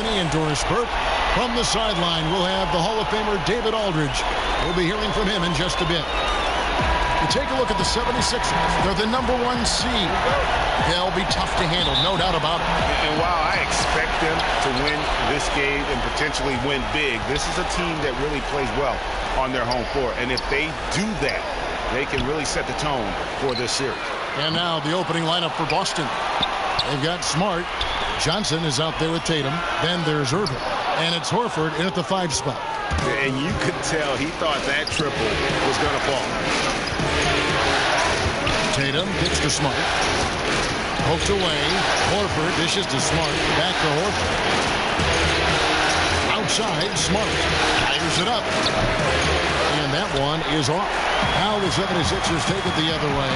any endorsed burp. From the sideline, we'll have the Hall of Famer David Aldridge. We'll be hearing from him in just a bit. You take a look at the 76ers. They're the #1 seed. They'll be tough to handle, no doubt about it. And while I expect them to win this game and potentially win big, this is a team that really plays well on their home floor. And if they do that, they can really set the tone for this series. And now the opening lineup for Boston. They've got Smart. Johnson is out there with Tatum. Then there's Irving. And it's Horford in at the 5 spot. And you could tell he thought that triple was going to fall. Tatum gets to Smart. Poked away. Horford dishes to Smart. Back to Horford. Outside, Smart. Fires it up. And that one is off. Now the 76ers take it the other way.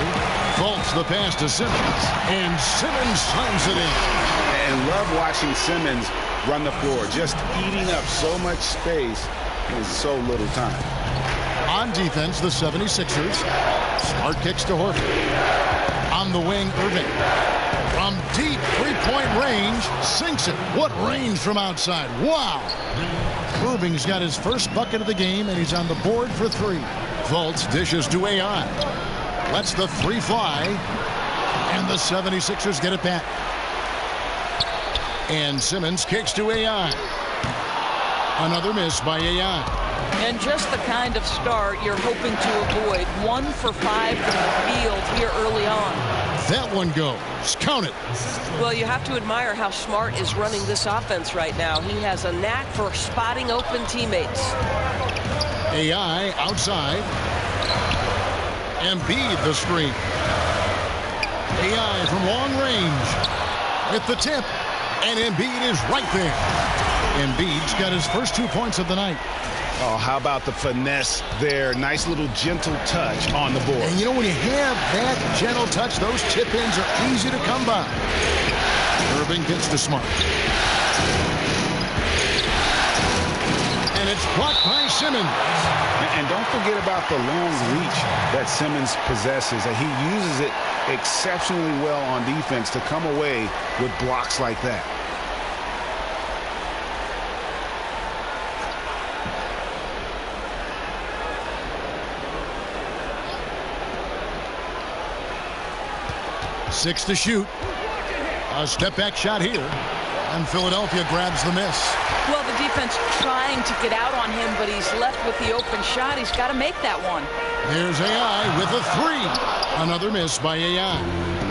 Fultz the pass to Simmons. And Simmons slams it in. And love watching Simmons run the floor. Just eating up so much space in so little time. On defense, the 76ers. Smart kicks to Horford. On the wing, Irving. From deep three-point range, sinks it. What range from outside. Wow. Irving's got his first bucket of the game, and he's on the board for 3. Fultz dishes to AI. Lets the 3 fly. And the 76ers get it back. And Simmons kicks to AI. Another miss by AI. And just the kind of start you're hoping to avoid. 1 for 5 from the field here early on. That one goes. Count it. Well, you have to admire how Smart is running this offense right now. He has a knack for spotting open teammates. AI outside. Embiid the screen. AI from long range. With the tip. And Embiid is right there. Embiid's got his first 2 points of the night. Oh, how about the finesse there? Nice little gentle touch on the board. And you know, when you have that gentle touch, those tip-ins are easy to come by. Irving gets to Smart. And it's blocked by Simmons. And don't forget about the long reach that Simmons possesses. He uses it exceptionally well on defense to come away with blocks like that. Six to shoot. A step-back shot here. And Philadelphia grabs the miss. Well, the defense trying to get out on him, but he's left with the open shot. He's got to make that one. There's AI with a 3. Another miss by AI.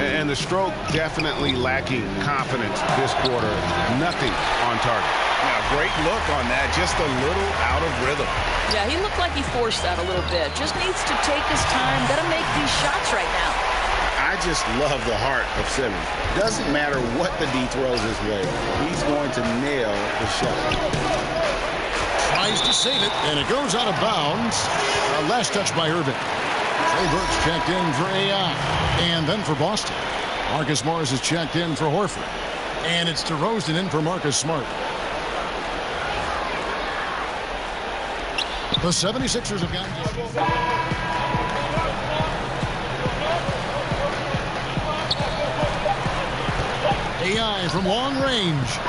And the stroke definitely lacking confidence this quarter. Nothing on target. Now, great look on that. Just a little out of rhythm. Yeah, he looked like he forced that a little bit. Just needs to take his time. Got to make these shots right now. I just love the heart of Simmons. Doesn't matter what the D throws his way. He's going to nail the shot. Tries to save it, and it goes out of bounds. Last touch by Irving. Trey Burks checked in for AI. And then for Boston, Marcus Morris is checked in for Horford. And it's DeRozan in for Marcus Smart. The 76ers have gotten... AI from long range.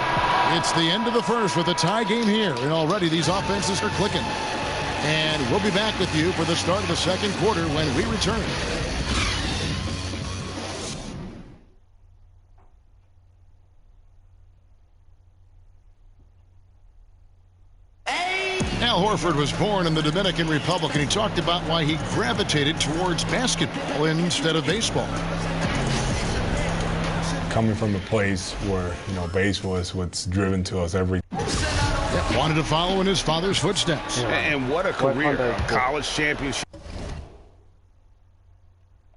It's the end of the first with a tie game here. And already these offenses are clicking. And we'll be back with you for the start of the second quarter when we return. Al Horford was born in the Dominican Republic, and he talked about why he gravitated towards basketball instead of baseball. Coming from a place where, baseball is what's driven to us every. Yeah, wanted to follow in his father's footsteps. Yeah. And what a career. College championship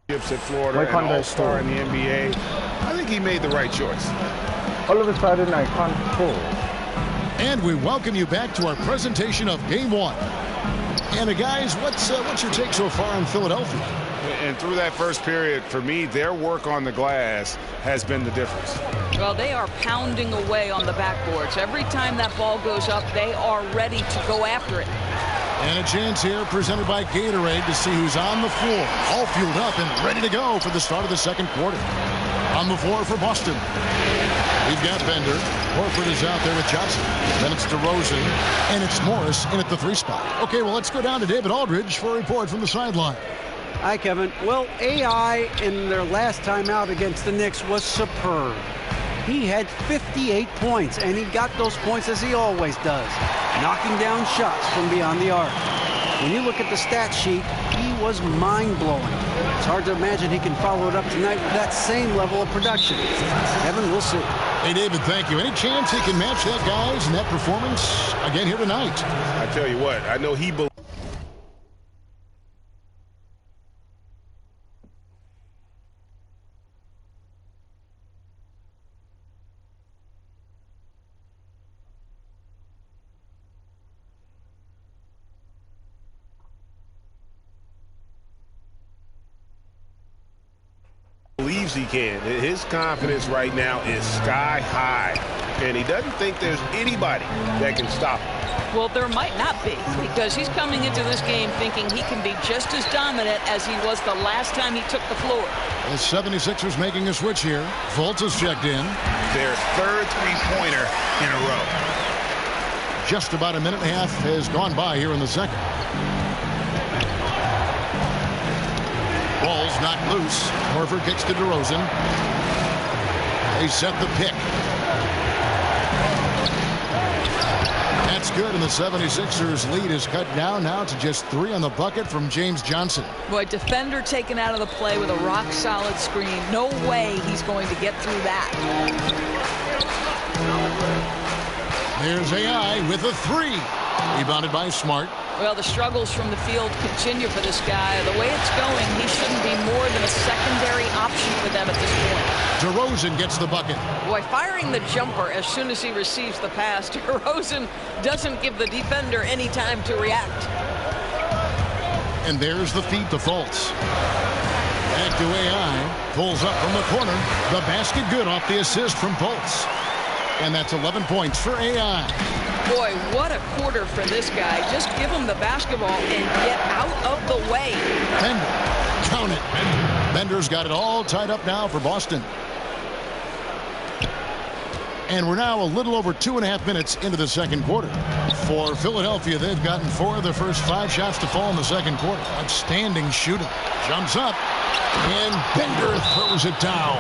at Florida, an all-star in the NBA. I think he made the right choice. All of a sudden, I can't pull. And we welcome you back to our presentation of Game 1. And guys, what's your take so far on Philadelphia? And through that first period, for me, their work on the glass has been the difference. Well, they are pounding away on the backboards. Every time that ball goes up, they are ready to go after it. And a chance here presented by Gatorade to see who's on the floor. All fueled up and ready to go for the start of the second quarter. On the floor for Boston. We've got Bender. Horford is out there with Johnson. Then it's DeRozan. And it's Morris in at the 3 spot. Okay, well, let's go down to David Aldridge for a report from the sideline. Hi, Kevin. Well, AI in their last time out against the Knicks was superb. He had 58 points, and he got those points as he always does, knocking down shots from beyond the arc. When you look at the stat sheet, he was mind-blowing. It's hard to imagine he can follow it up tonight with that same level of production. Kevin, we'll see. Hey, David, thank you. Any chance he can match that guy's net performance again here tonight? I tell you what, I know he believes. He can. His confidence right now is sky high, and he doesn't think there's anybody that can stop him. Well, there might not be, because he's coming into this game thinking he can be just as dominant as he was the last time he took the floor. The 76ers making a switch here. Fultz is checked in. Their third three-pointer in a row. Just about a minute and a half has gone by here in the second. Ball's not loose. Horford kicks to DeRozan. They set the pick. That's good, and the 76ers lead is cut down now to just 3 on the bucket from James Johnson. Boy, defender taken out of the play with a rock-solid screen. No way he's going to get through that. There's AI with a 3. Rebounded by Smart. Well, the struggles from the field continue for this guy. The way it's going, he shouldn't be more than a secondary option for them at this point. DeRozan gets the bucket. Boy, firing the jumper as soon as he receives the pass. DeRozan doesn't give the defender any time to react. And there's the feed to Fultz. Back to AI. Pulls up from the corner. The basket good off the assist from Fultz. And that's 11 points for AI. Boy, what a quarter for this guy. Just give him the basketball and get out of the way. Bender. Count it. Bender's got it all tied up now for Boston. And we're now a little over 2.5 minutes into the second quarter. For Philadelphia, they've gotten 4 of their first 5 shots to fall in the second quarter. Outstanding shooting. Jumps up. And Bender throws it down.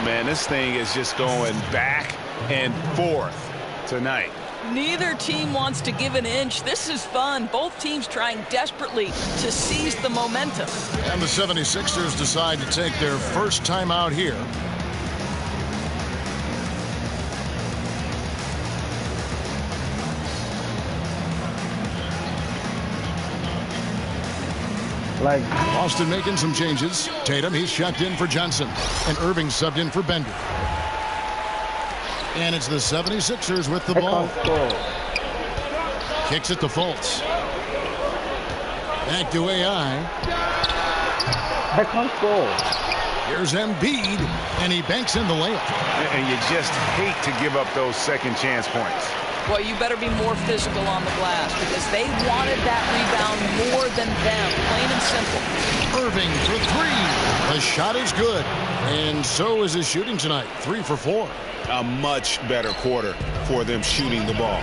Man, this thing is just going back and forth tonight. Neither team wants to give an inch. This is fun. Both teams trying desperately to seize the momentum. And the 76ers decide to take their first time out here. Like, Boston making some changes. Tatum, he's checked in for Johnson. And Irving subbed in for Bender. And it's the 76ers with the ball. Kicks it to Fultz. Back to AI. I can't score. Here's Embiid, and he banks in the layup. And you just hate to give up those second chance points. Well, you better be more physical on the glass because they wanted that rebound more than them, plain and simple. Irving for 3. The shot is good, and so is his shooting tonight. 3 for 4. A much better quarter for them shooting the ball.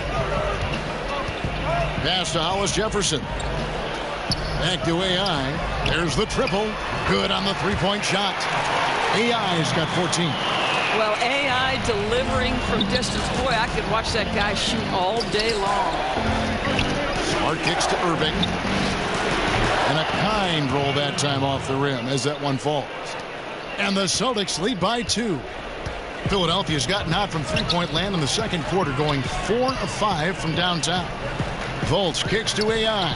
Pass to Hollis Jefferson. Back to AI. There's the triple. Good on the 3-point shot. AI's got 14. Well, AI delivering from distance. Boy, I could watch that guy shoot all day long. Smart kicks to Irving. And a kind roll that time off the rim as that one falls. And the Celtics lead by 2. Philadelphia's gotten out from 3-point land in the second quarter, going 4 of 5 from downtown. Fultz kicks to AI.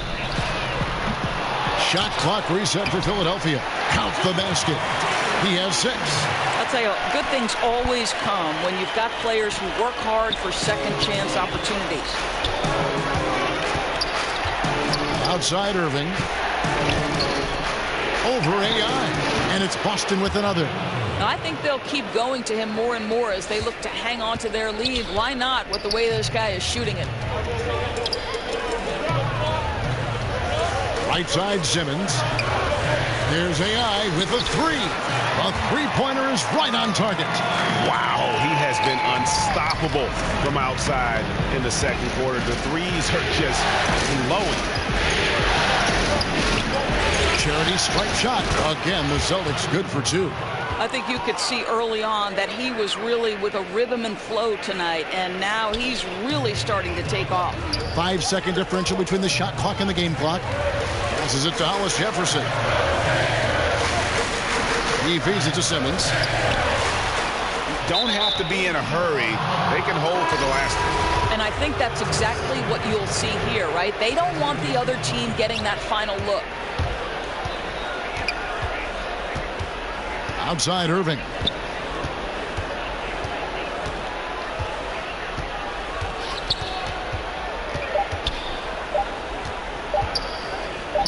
Shot clock reset for Philadelphia. Counts the basket. He has 6. I'll tell you, good things always come when you've got players who work hard for second chance opportunities. Outside Irving. Over AI. And it's Boston with another. Now, I think they'll keep going to him more and more as they look to hang on to their lead. Why not with the way this guy is shooting it? Right side Simmons. There's AI with a 3. A three-pointer is right on target. Wow, he has been unstoppable from outside in the second quarter. The threes are just flowing. Charity strike shot. Again, the Celtics good for two. I think you could see early on that he was really with a rhythm and flow tonight, and now he's really starting to take off. 5-second differential between the shot clock and the game clock. Passes it to Hollis Jefferson. He feeds it to Simmons. Don't have to be in a hurry. They can hold for the last one. And I think that's exactly what you'll see here, right? They don't want the other team getting that final look. Outside Irving.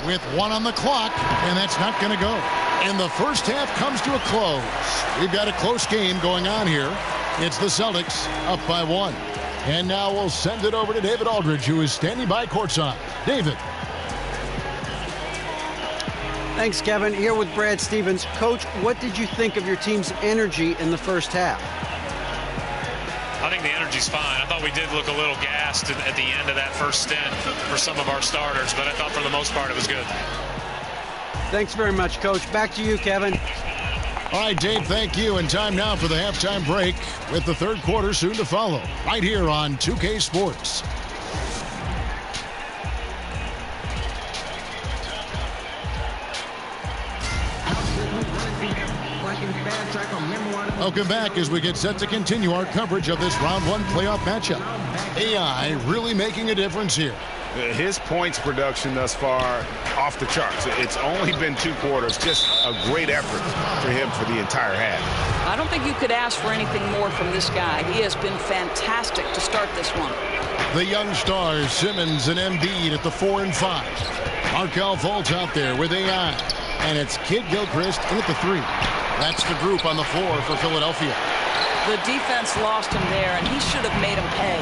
With one on the clock, and that's not going to go. And the first half comes to a close. We've got a close game going on here. It's the Celtics up by 1. And now we'll send it over to David Aldridge, who is standing by courtside. David. Thanks, Kevin. Here with Brad Stevens. Coach, what did you think of your team's energy in the first half? I think the energy's fine. I thought we did look a little gassed at the end of that first stint for some of our starters, but I thought for the most part it was good. Thanks very much, Coach. Back to you, Kevin. All right, Dave, thank you. And time now for the halftime break with the third quarter soon to follow right here on 2K Sports. Welcome back as we get set to continue our coverage of this round 1 playoff matchup. AI really making a difference here. His points production thus far off the charts. It's only been 2 quarters. Just a great effort for him for the entire half. I don't think you could ask for anything more from this guy. He has been fantastic to start this one. The young stars, Simmons and Embiid at the 4 and 5. Markelle Fultz out there with AI. And it's Kid Gilchrist in at the 3. That's the group on the floor for Philadelphia. The defense lost him there, and he should have made him pay.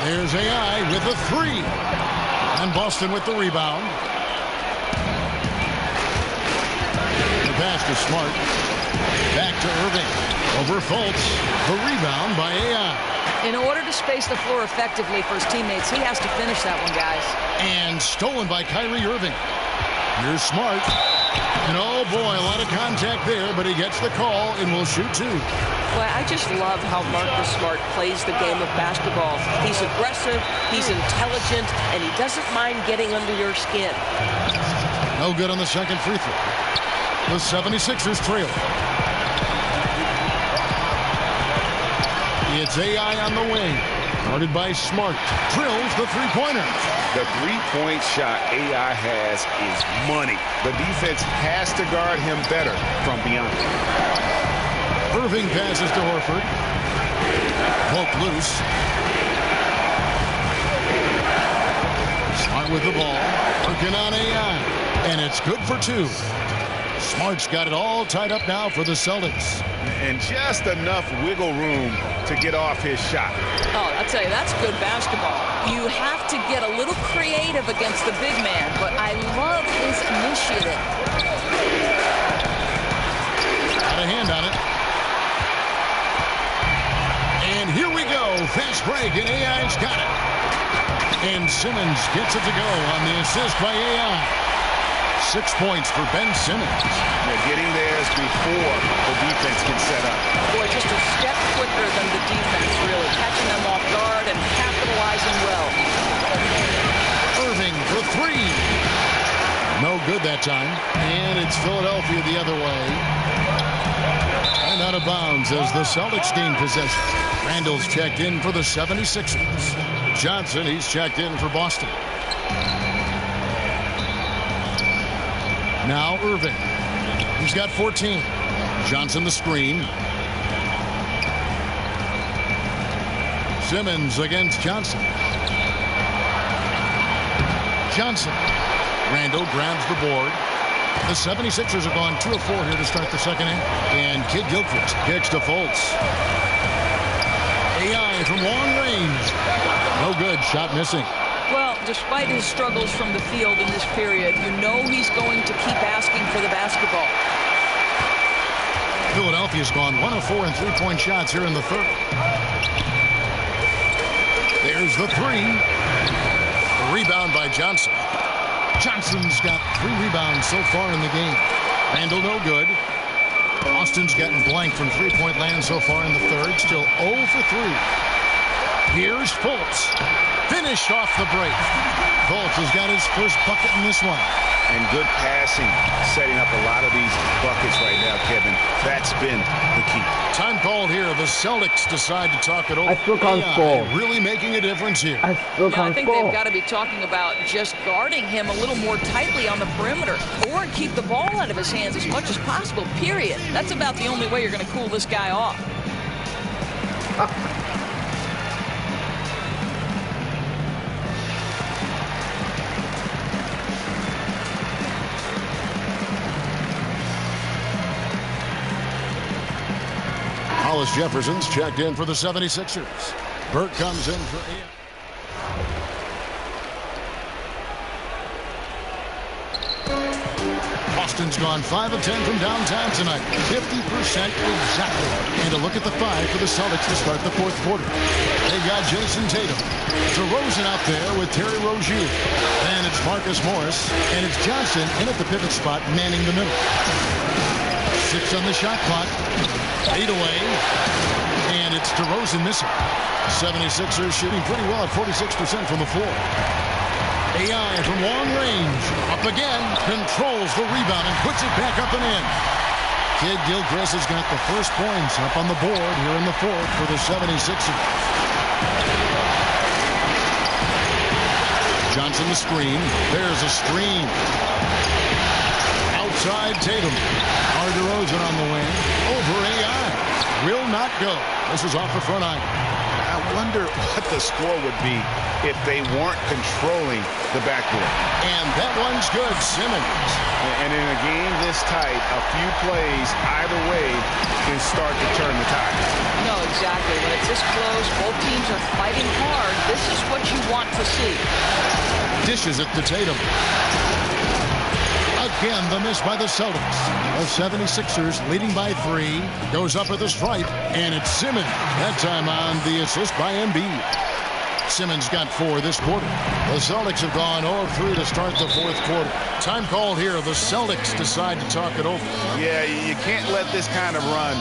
There's AI with a 3. And Boston with the rebound. The pass to Smart. Back to Irving. Over Fultz. The rebound by AI. In order to space the floor effectively for his teammates, he has to finish that one, guys. And stolen by Kyrie Irving. Here's Smart. And oh boy, a lot of contact there, but he gets the call and will shoot 2. Boy, I just love how Marcus Smart plays the game of basketball. He's aggressive, he's intelligent, and he doesn't mind getting under your skin. No good on the second free throw. The 76ers trail. It's AI on the wing. Guarded by Smart. Drills the three-pointer. The three-point shot AI has is money. The defense has to guard him better from beyond. Irving passes to Horford. Poke loose. Smart with the ball. Working on AI. And it's good for 2. Smart's got it all tied up now for the Celtics. And just enough wiggle room to get off his shot. Oh, I'll tell you, that's good basketball. You have to get a little creative against the big man, but I love his initiative. Got a hand on it. And here we go. Fast break, and AI's got it. And Simmons gets it to go on the assist by AI. 6 points for Ben Simmons. They're getting theirs before the defense can set up. Boy, just a step quicker than the defense, really. Catching them off guard and capitalizing well. Irving for 3. No good that time. And it's Philadelphia the other way. And out of bounds as the Celtics gain possession. Randall's checked in for the 76ers. Johnson, he's checked in for Boston. Now Irving. He's got 14. Johnson the screen. Simmons against Johnson. Johnson. Randall grabs the board. The 76ers have gone 2 of 4 here to start the second half. And Kid Gilchrist kicks to Fultz. AI from long range. No good. Shot missing. Well, despite his struggles from the field in this period, you know he's going to keep asking for the basketball. Philadelphia's gone 1 of 4 in three-point shots here in the third. There's the three. A rebound by Johnson. Johnson's got 3 rebounds so far in the game. Randall no good. Austin's gotten blank from three-point land so far in the third. Still 0 for 3. Here's Fultz. Finished off the break. Fultz has got his first bucket in this one. And good passing, setting up a lot of these buckets right now, Kevin. That's been the key. Time called here. The Celtics decide to talk it over. I still can't score. Really making a difference here. I still can't I think score. they've got to be talking about just guarding him a little more tightly on the perimeter or keep the ball out of his hands as much as possible, period. That's about the only way you're going to cool this guy off. Hollis Jefferson's checked in for the 76ers. Burke comes in for Ian. Austin's gone 5 of 10 from downtown tonight. 50% exactly. And a look at the 5 for the Celtics to start the fourth quarter. They got Jason Tatum. DeRozan out there with Terry Rozier. And it's Marcus Morris. And it's Johnson in at the pivot spot, manning the middle. 6 on the shot clock. 8 away. And it's DeRozan missing. 76ers shooting pretty well at 46% from the floor. AI from long range. Up again. Controls the rebound and puts it back up and in. Kid Gilchrist has got the first points up on the board here in the fourth for the 76ers. Johnson the screen. There's a screen. Outside Tatum. DeRozan on the wing. Over AI. Will not go. This is off the front iron. I wonder what the score would be if they weren't controlling the backboard. And that one's good. Simmons. And in a game this tight, a few plays either way can start to turn the tide. No, exactly. When it's this close, both teams are fighting hard. This is what you want to see. Dishes it to Tatum. Again, the miss by the Celtics. The 76ers leading by 3. Goes up at the stripe, and it's Simmons. That time on the assist by Embiid. Simmons got 4 this quarter. The Celtics have gone 0 of 3 to start the fourth quarter. Time called here. The Celtics decide to talk it over. Yeah, you can't let this kind of run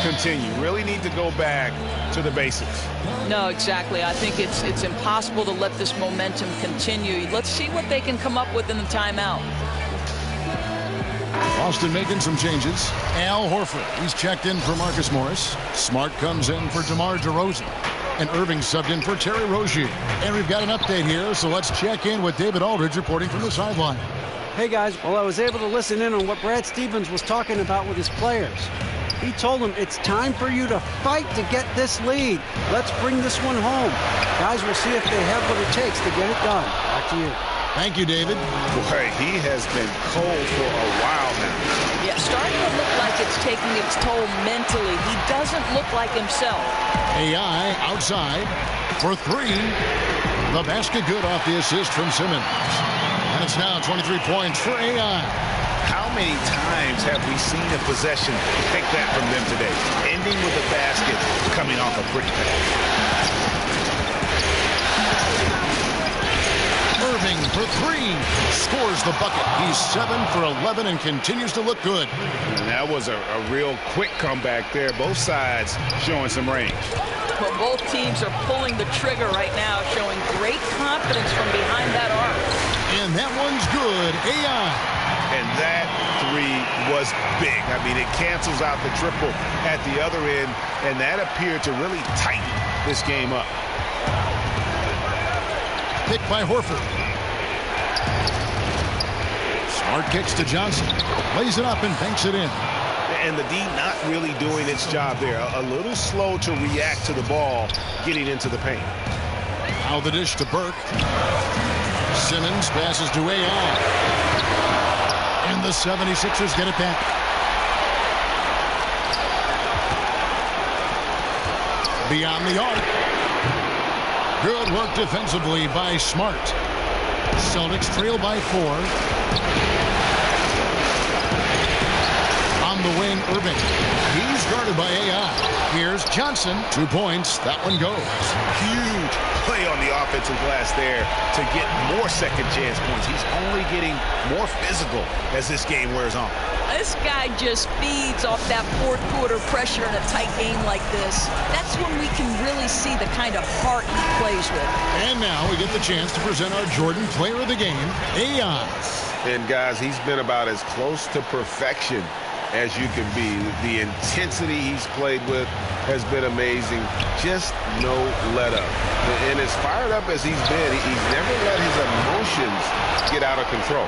continue. Really need to go back to the basics. No, exactly. I think it's impossible to let this momentum continue. Let's see what they can come up with in the timeout. Austin making some changes. Al Horford, he's checked in for Marcus Morris. Smart comes in for DeMar DeRozan. And Irving subbed in for Terry Rozier. And we've got an update here, so let's check in with David Aldridge reporting from the sideline. Hey, guys. Well, I was able to listen in on what Brad Stevens was talking about with his players. He told them it's time for you to fight to get this lead. Let's bring this one home. Guys, we'll see if they have what it takes to get it done. Back to you. Thank you, David. Boy, he has been cold for a while now. Yeah, starting to look like it's taking its toll mentally. He doesn't look like himself. AI outside for 3. The basket good off the assist from Simmons. And it's now 23 points for AI. How many times have we seen a possession take that from them today? Ending with a basket coming off a pretty pass. Irving for 3. Scores the bucket. He's 7 for 11 and continues to look good. And that was a real quick comeback there. Both sides showing some range. Well, both teams are pulling the trigger right now, showing great confidence from behind that arc. And that one's good. AI. And that 3 was big. I mean, it cancels out the triple at the other end, and that appeared to really tighten this game up. Pick by Horford. Smart kicks to Johnson. Lays it up and banks it in. And the D not really doing its job there. A little slow to react to the ball getting into the paint. Now the dish to Burke. Simmons passes to AI. And the 76ers get it back. Beyond the arc. Good work defensively by Smart. Celtics trail by 4. On the wing, Irving. He started by AI. Here's Johnson. 2 points. That one goes. Huge play on the offensive glass there to get more second chance points. He's only getting more physical as this game wears on. This guy just feeds off that fourth quarter pressure in a tight game like this. That's when we can really see the kind of heart he plays with. And now we get the chance to present our Jordan Player of the Game, AI. And guys, he's been about as close to perfection as you can be. The intensity he's played with has been amazing. Just no let up. And as fired up as he's been, he's never let his emotions get out of control.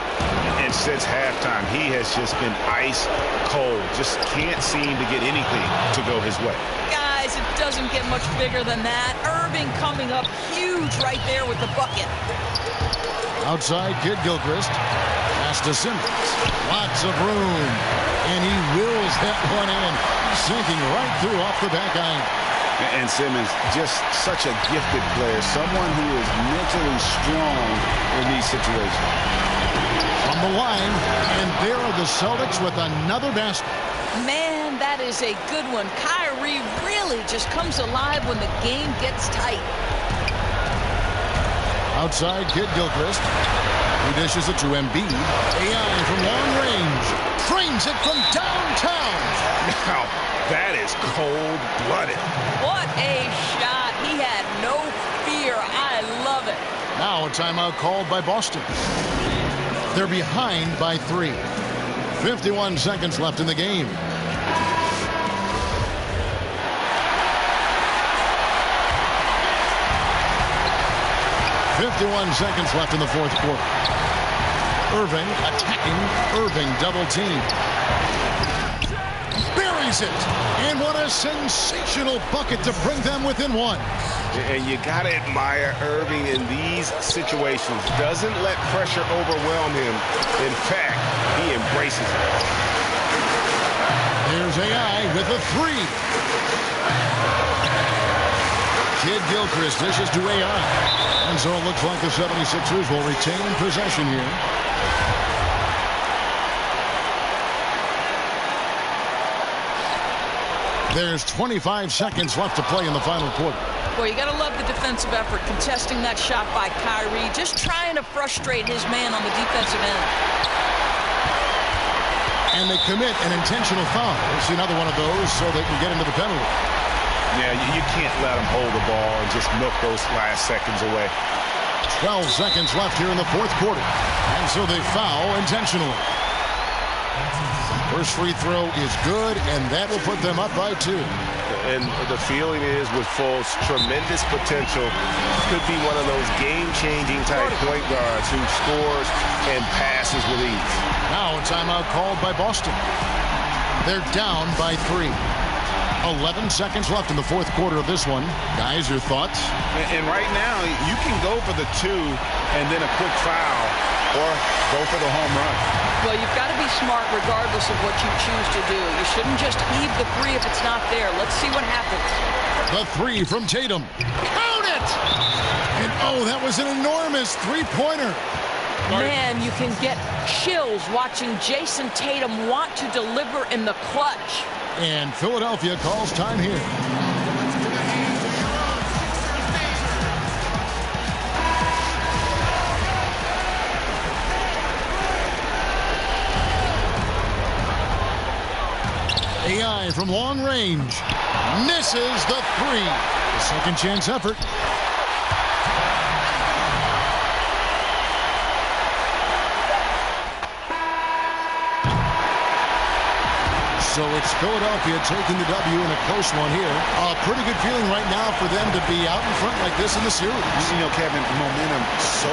And since halftime, he has just been ice cold. Just can't seem to get anything to go his way. Guys, it doesn't get much bigger than that. Irving coming up huge right there with the bucket. Outside, Kid Gilchrist. Pass to Simmons. Lots of room. And he wills that one in. Sinking right through off the back iron. And Simmons, just such a gifted player. Someone who is mentally strong in these situations. From the line, and there are the Celtics with another basket. Man, that is a good one. Kyrie really just comes alive when the game gets tight. Outside, Kid Gilchrist. He dishes it to Embiid. AI from long range. Trains it from downtown. Now, that is cold-blooded. What a shot. He had no fear. I love it. Now a timeout called by Boston. They're behind by 3. 51 seconds left in the game. .51 seconds left in the fourth quarter. Irving attacking. Irving double team. Buries it. And what a sensational bucket to bring them within 1. And you got to admire Irving in these situations. Doesn't let pressure overwhelm him. In fact, he embraces it. There's AI with a 3. Kid Gilchrist dishes to AI. And so it looks like the 76ers will retain possession here. There's 25 seconds left to play in the final quarter. Boy, you got to love the defensive effort, contesting that shot by Kyrie, just trying to frustrate his man on the defensive end. And they commit an intentional foul. We'll see another one of those so they can get into the penalty. Yeah, you can't let them hold the ball and just milk those last seconds away. 12 seconds left here in the fourth quarter. And so they foul intentionally. First free throw is good, and that will put them up by 2. And the feeling is with Fultz, tremendous potential. Could be one of those game-changing type point guards who scores and passes with ease. Now a timeout called by Boston. They're down by 3. 11 seconds left in the fourth quarter of this one. Guys, your thoughts? And right now, you can go for the 2 and then a quick foul or go for the home run. Well, you've got to be smart regardless of what you choose to do. You shouldn't just heave the 3 if it's not there. Let's see what happens. The 3 from Tatum. Count it! And oh, that was an enormous three-pointer. Man, you can get chills watching Jason Tatum want to deliver in the clutch. And Philadelphia calls time here. AI from long range. Misses the 3. A second chance effort. So it's Philadelphia taking the W in a close one here. A pretty good feeling right now for them to be out in front like this in the series. You know, Kevin, momentum so